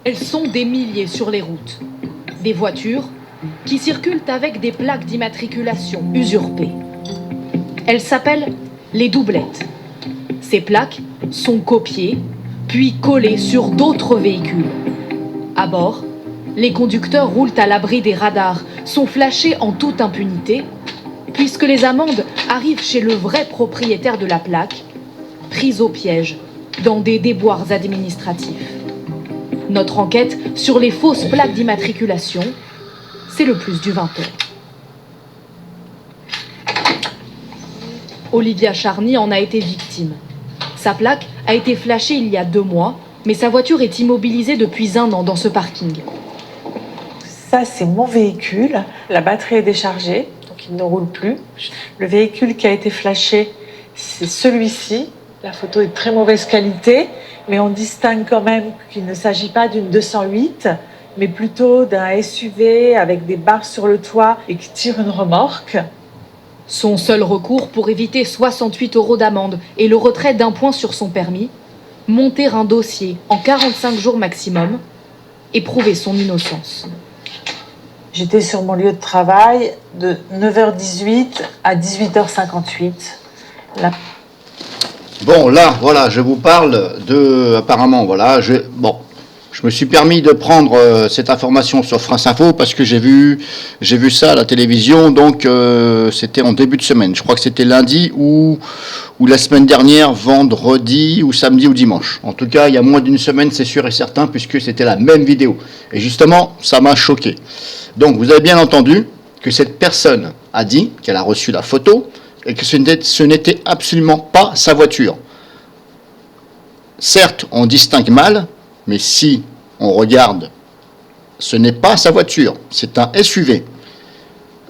Elles sont des milliers sur les routes. Des voitures qui circulent avec des plaques d'immatriculation usurpées. Elles s'appellent les doublettes. Ces plaques sont copiées, puis collées sur d'autres véhicules. À bord, les conducteurs roulent à l'abri des radars, sont flashés en toute impunité, puisque les amendes arrivent chez le vrai propriétaire de la plaque, pris au piège dans des déboires administratifs. Notre enquête sur les fausses plaques d'immatriculation, c'est le plus du 20h. Olivia Charny en a été victime. Sa plaque a été flashée il y a 2 mois, mais sa voiture est immobilisée depuis 1 an dans ce parking. Ça, c'est mon véhicule. La batterie est déchargée, donc il ne roule plus. Le véhicule qui a été flashé, c'est celui-ci. La photo est de très mauvaise qualité, mais on distingue quand même qu'il ne s'agit pas d'une 208, mais plutôt d'un SUV avec des barres sur le toit et qui tire une remorque. Son seul recours pour éviter 68 € d'amende et le retrait d'1 point sur son permis, monter un dossier en 45 jours maximum et prouver son innocence. J'étais sur mon lieu de travail de 9h18 à 18h58. Bon, là, voilà, je vous parle de... Apparemment, voilà, je me suis permis de prendre cette information sur France Info parce que j'ai vu ça à la télévision, donc c'était en début de semaine. Je crois que c'était lundi ou la semaine dernière, vendredi ou samedi ou dimanche. En tout cas, il y a moins d'une semaine, c'est sûr et certain, puisque c'était la même vidéo. Et justement, ça m'a choqué. Donc, vous avez bien entendu que cette personne a dit qu'elle a reçu la photo et que ce n'était absolument pas sa voiture. Certes, on distingue mal, mais si on regarde, ce n'est pas sa voiture, c'est un SUV.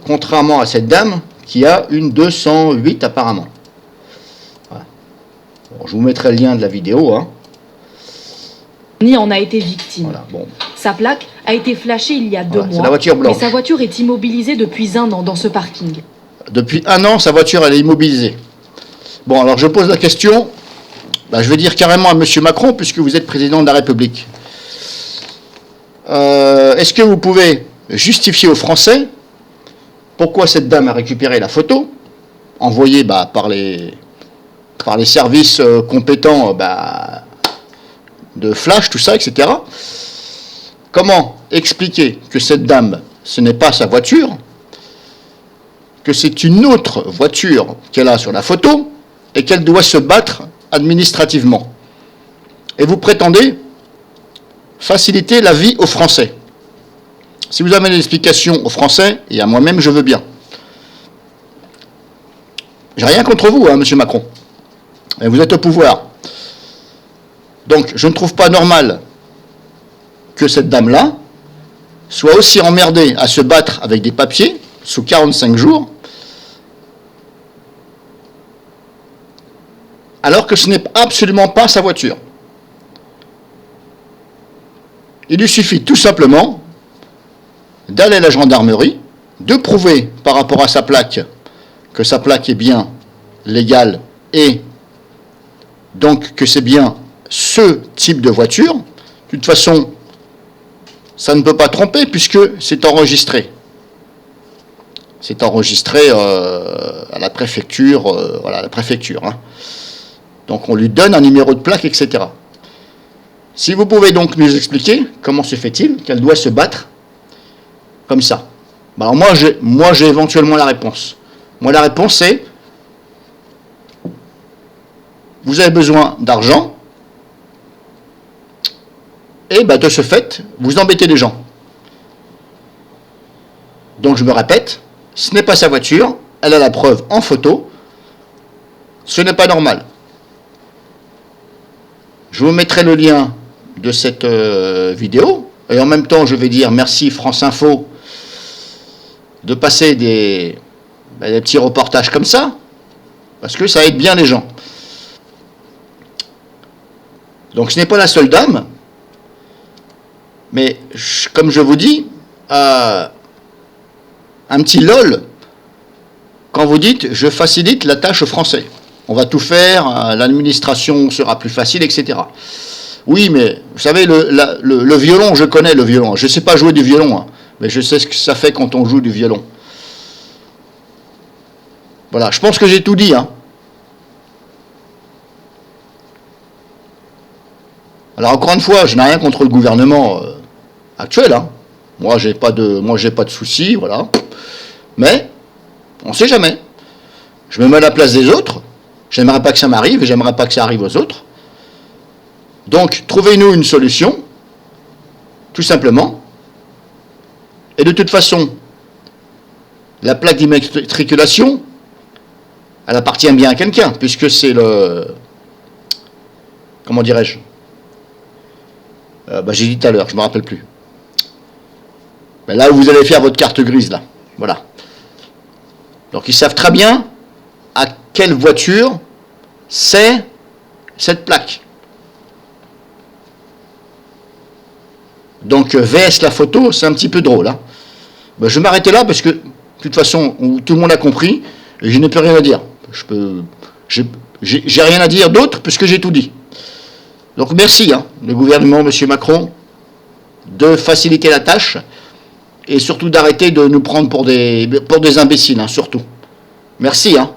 Contrairement à cette dame qui a une 208 apparemment. Voilà. Bon, je vous mettrai le lien de la vidéo. Ni en a été victime. Voilà, bon. Sa plaque a été flashée il y a 2 mois, c'est la voiture blanche. mais sa voiture est immobilisée depuis 1 an dans ce parking. Depuis 1 an, sa voiture, elle est immobilisée. Bon, alors je pose la question, je vais dire carrément à M. Macron, puisque vous êtes président de la République. Est-ce que vous pouvez justifier aux Français pourquoi cette dame a récupéré la photo, envoyée par les services compétents de flash, tout ça, etc. Comment expliquer que cette dame, ce n'est pas sa voiture, que c'est une autre voiture qu'elle a sur la photo et qu'elle doit se battre administrativement. Et vous prétendez faciliter la vie aux Français. Si vous avez des explications aux Français, et à moi-même, je veux bien. J'ai rien contre vous, monsieur Macron. Mais vous êtes au pouvoir. Donc, je ne trouve pas normal que cette dame-là soit aussi emmerdée à se battre avec des papiers sous 45 jours, alors que ce n'est absolument pas sa voiture. Il lui suffit tout simplement d'aller à la gendarmerie, de prouver par rapport à sa plaque que sa plaque est bien légale et donc que c'est bien ce type de voiture. De toute façon, ça ne peut pas tromper puisque c'est enregistré. C'est enregistré à la préfecture, Donc on lui donne un numéro de plaque, etc. Si vous pouvez donc nous expliquer comment se fait-il qu'elle doit se battre comme ça. Alors moi j'ai éventuellement la réponse. Moi la réponse c'est vous avez besoin d'argent et de ce fait vous embêtez les gens. Donc je me répète, ce n'est pas sa voiture, elle a la preuve en photo, ce n'est pas normal. Je vous mettrai le lien de cette vidéo, et en même temps je vais dire merci France Info de passer des petits reportages comme ça, parce que ça aide bien les gens. Donc ce n'est pas la seule dame, mais comme je vous dis, un petit lol, quand vous dites je facilite la tâche aux Français. On va tout faire, l'administration sera plus facile, etc. Oui, mais vous savez, le violon, je connais le violon. Je ne sais pas jouer du violon, hein, mais je sais ce que ça fait quand on joue du violon. Voilà, je pense que j'ai tout dit, hein. Alors encore une fois, je n'ai rien contre le gouvernement actuel, hein. Moi, j'ai pas de soucis, voilà. Mais on ne sait jamais. Je me mets à la place des autres. J'aimerais pas que ça m'arrive et j'aimerais pas que ça arrive aux autres. Donc, trouvez-nous une solution, tout simplement. Et de toute façon, la plaque d'immatriculation, elle appartient bien à quelqu'un, puisque c'est le... Comment dirais-je, j'ai dit tout à l'heure, je ne me rappelle plus. Mais là où vous allez faire votre carte grise, là. Voilà. Donc ils savent très bien à quelle voiture c'est cette plaque. Donc VS la photo, c'est un petit peu drôle, hein. Ben, je vais m'arrêter là parce que, de toute façon, tout le monde a compris, et je n'ai plus rien à dire. J'ai rien à dire d'autre puisque j'ai tout dit. Donc merci, hein, le gouvernement, M. Macron, de faciliter la tâche et surtout d'arrêter de nous prendre pour des imbéciles, hein, surtout. Merci, hein.